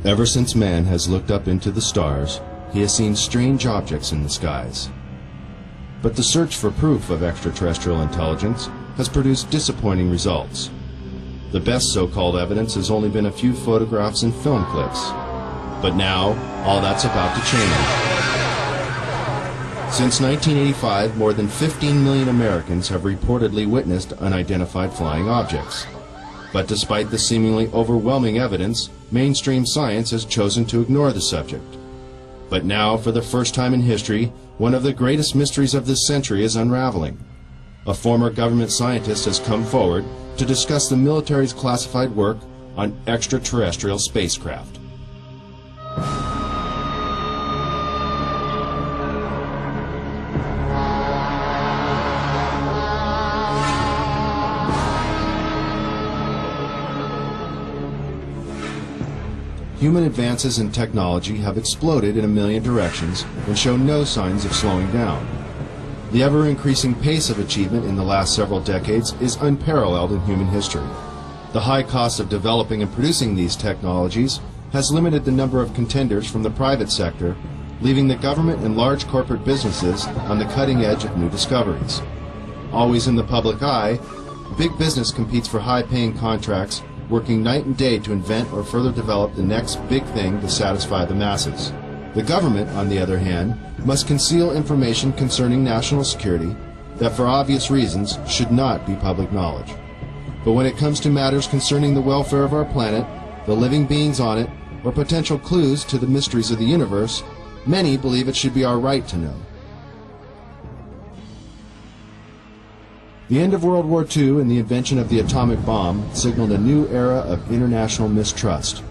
Ever since man has looked up into the stars, he has seen strange objects in the skies. But the search for proof of extraterrestrial intelligence has produced disappointing results. The best so-called evidence has only been a few photographs and film clips. But now, all that's about to change. Since 1985, more than 15 million Americans have reportedly witnessed unidentified flying objects. But despite the seemingly overwhelming evidence, mainstream science has chosen to ignore the subject. But now, for the first time in history, one of the greatest mysteries of this century is unraveling. A former government scientist has come forward to discuss the military's classified work on extraterrestrial spacecraft. Human advances in technology have exploded in a million directions and show no signs of slowing down. The ever-increasing pace of achievement in the last several decades is unparalleled in human history. The high cost of developing and producing these technologies has limited the number of contenders from the private sector, leaving the government and large corporate businesses on the cutting edge of new discoveries. Always in the public eye, big business competes for high-paying contracts, working night and day to invent or further develop the next big thing to satisfy the masses. The government, on the other hand, must conceal information concerning national security that, for obvious reasons, should not be public knowledge. But when it comes to matters concerning the welfare of our planet, the living beings on it, or potential clues to the mysteries of the universe, many believe it should be our right to know. The end of World War II and the invention of the atomic bomb signaled a new era of international mistrust.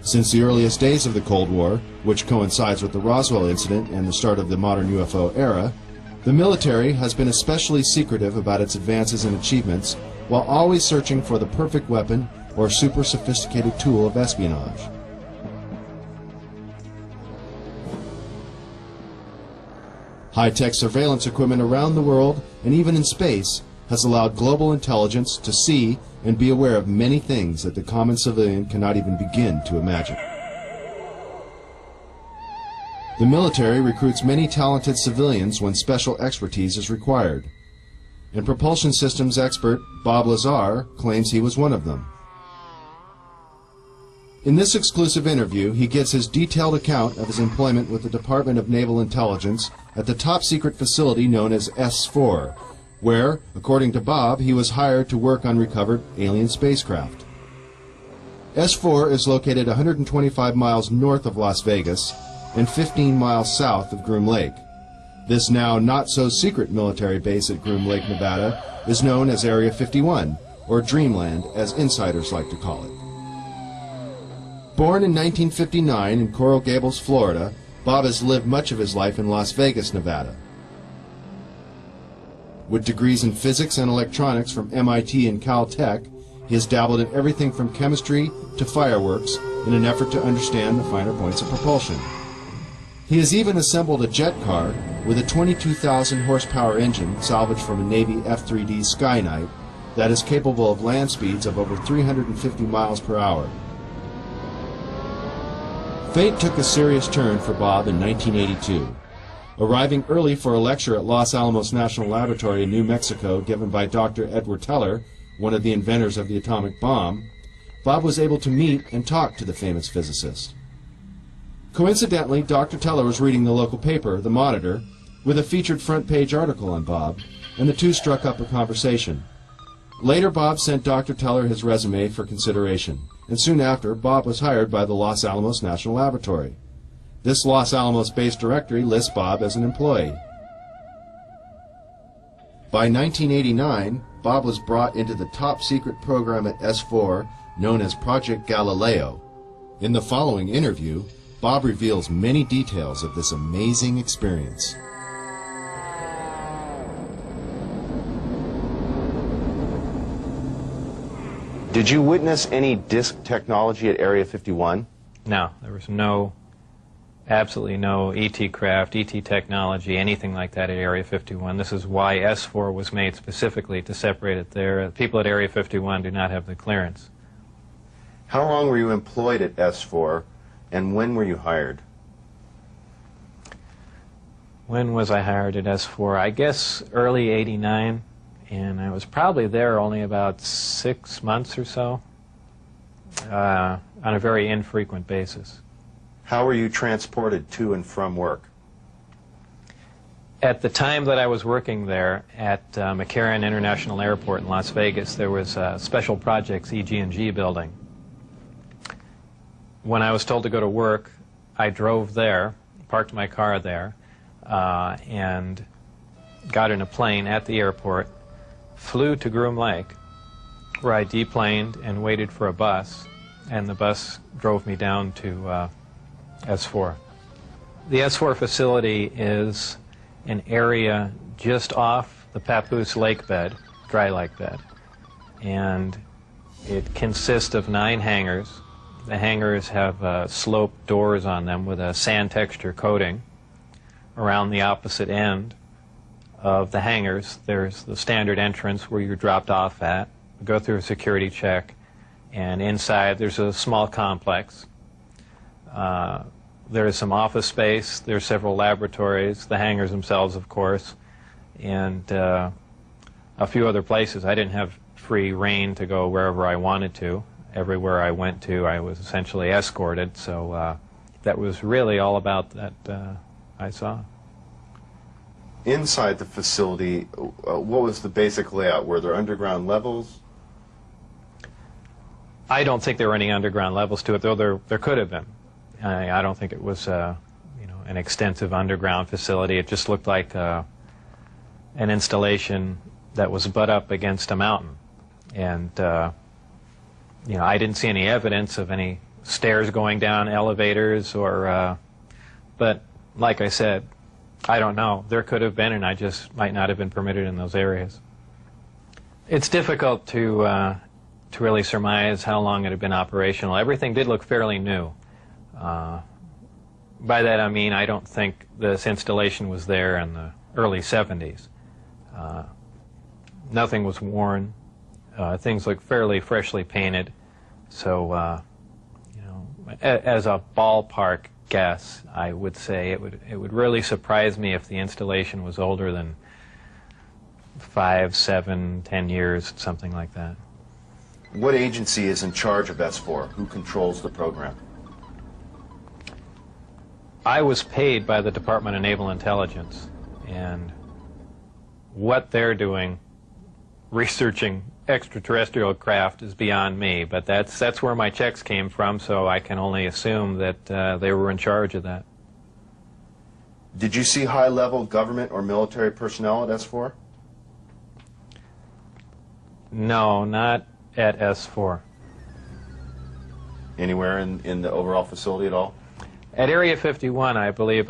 Since the earliest days of the Cold War, which coincides with the Roswell incident and the start of the modern UFO era, the military has been especially secretive about its advances and achievements, while always searching for the perfect weapon or super sophisticated tool of espionage. High-tech surveillance equipment around the world, and even in space, has allowed global intelligence to see and be aware of many things that the common civilian cannot even begin to imagine. The military recruits many talented civilians when special expertise is required, and propulsion systems expert Bob Lazar claims he was one of them. In this exclusive interview, he gives his detailed account of his employment with the Department of Naval Intelligence at the top-secret facility known as S4, where, according to Bob, he was hired to work on recovered alien spacecraft. S4 is located 125 miles north of Las Vegas and 15 miles south of Groom Lake. This now not-so-secret military base at Groom Lake, Nevada, is known as Area 51, or Dreamland, as insiders like to call it. Born in 1959 in Coral Gables, Florida, Bob has lived much of his life in Las Vegas, Nevada. With degrees in physics and electronics from MIT and Caltech, he has dabbled in everything from chemistry to fireworks in an effort to understand the finer points of propulsion. He has even assembled a jet car with a 22,000 horsepower engine salvaged from a Navy F-3D Skynight that is capable of land speeds of over 350 miles per hour. Fate took a serious turn for Bob in 1982. Arriving early for a lecture at Los Alamos National Laboratory in New Mexico given by Dr. Edward Teller, one of the inventors of the atomic bomb, Bob was able to meet and talk to the famous physicist. Coincidentally, Dr. Teller was reading the local paper, The Monitor, with a featured front-page article on Bob, and the two struck up a conversation. Later, Bob sent Dr. Teller his resume for consideration, and soon after, Bob was hired by the Los Alamos National Laboratory. This Los Alamos-based directory lists Bob as an employee. By 1989, Bob was brought into the top-secret program at S4 known as Project Galileo. In the following interview, Bob reveals many details of this amazing experience. Did you witness any disk technology at Area 51? No, there was absolutely no ET craft, ET technology, anything like that at Area 51. This is why S4 was made specifically to separate it there. People at Area 51 do not have the clearance. How long were you employed at S4 And when were you hired? When was I hired at S4? I guess early '89, and I was probably there only about 6 months or so, on a very infrequent basis. How were you transported to and from work? At the time that I was working there at McCarran International Airport in Las Vegas, there was a Special Projects EG&G building. When I was told to go to work, I drove there, parked my car there, and got in a plane at the airport, flew to Groom Lake, where I deplaned and waited for a bus, and the bus drove me down to S4. The S4 facility is an area just off the Papoose lake bed, dry lake bed, and it consists of 9 hangars. The hangars have sloped doors on them with a sand texture coating. Around the opposite end of the hangars, there's the standard entrance where you're dropped off at, go through a security check, and inside there's a small complex. There is some office space, there's several laboratories, the hangars themselves, of course, and a few other places. I didn't have free rein to go wherever I wanted to. Everywhere I went to, I was essentially escorted, so that was really all about that I saw. Inside the facility, what was the basic layout? Were there underground levels? I don't think there were any underground levels to it, though there could have been. I don't think it was an extensive underground facility. It just looked like an installation that was butt up against a mountain. And I didn't see any evidence of any stairs going down, elevators, or but like I said, I don't know. There could have been, and I just might not have been permitted in those areas. It's difficult to really surmise how long it had been operational. Everything did look fairly new. By that I mean I don't think this installation was there in the early 70s. Nothing was worn. Things looked fairly freshly painted. So, as a ballpark guess, I would say it would really surprise me if the installation was older than 5, 7, 10 years, something like that. What agency is in charge of S4? Who controls the program? I was paid by the Department of Naval Intelligence, and what they're doing, researching extraterrestrial craft, is beyond me, but that's where my checks came from, so I can only assume that they were in charge of that. Did you see high-level government or military personnel at S4? No, not at S4. Anywhere in the overall facility at all? At Area 51, I believe